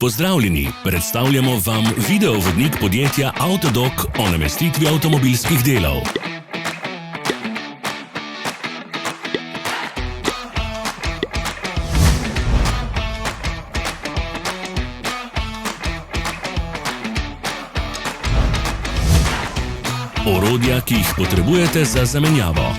Pozdravljeni, predstavljamo vam videovodnik podjetja AUTODOC o namestitvi avtomobilskih delov. Orodja, ki jih potrebujete za zamenjavo.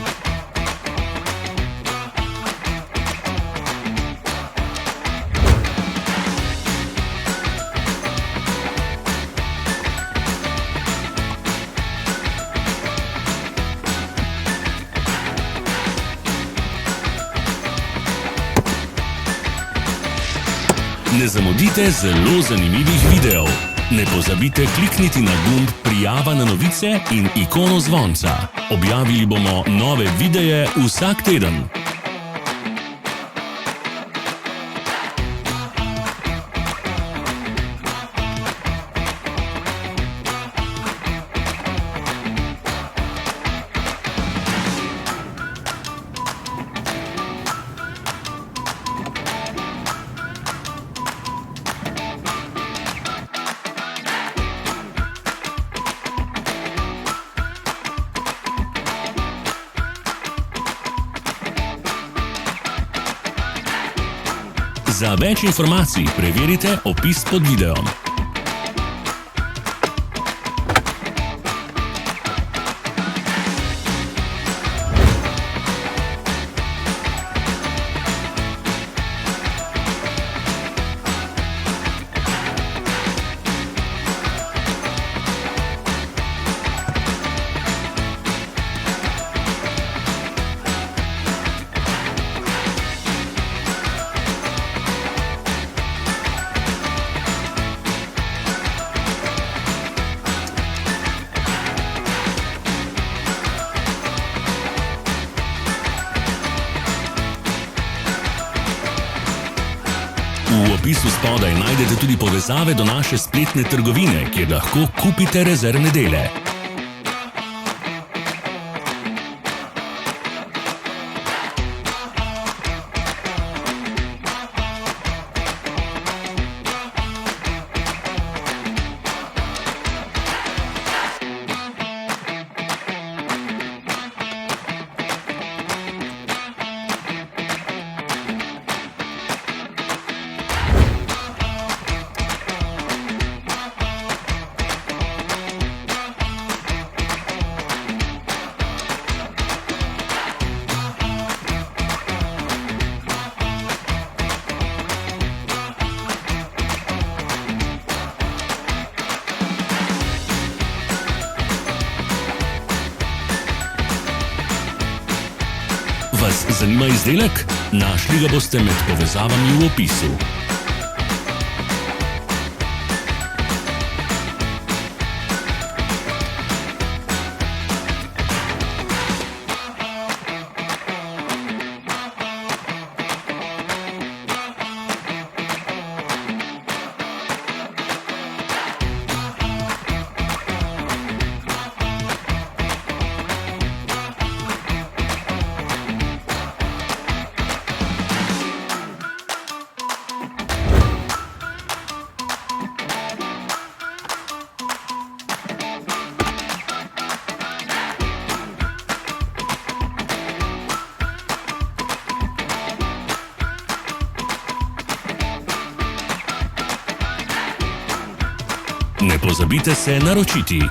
Ne zamudite zelo zanimivih videov. Ne pozabite klikniti na gumb prijava na novice in ikono zvonca. Objavili bomo nove videe vsak teden. Za več informacij preverite opis pod videom. V opisu spodaj najdete tudi povezave do naše spletne trgovine, kjer lahko kupite rezervne dele. Vas zanima izdelek? Našli ga boste med povezavami v opisu. Ne pozabite se naročiti.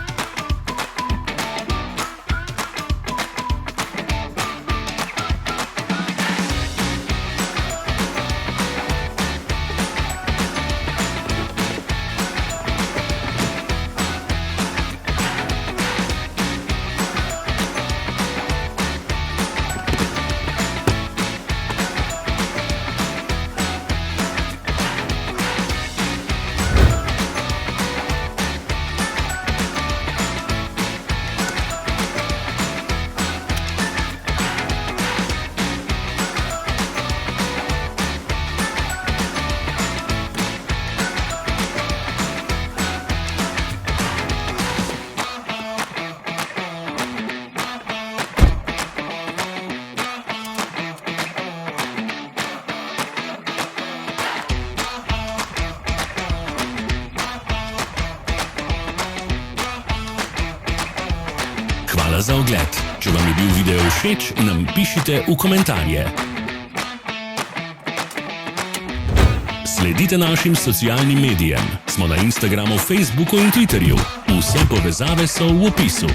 Hvala za ogled. Če vam je bil video všeč, nam pišite v komentarje. Sledite našim socialnim medijem. Smo na Instagramu, Facebooku in Twitterju. Vse povezave so v opisu.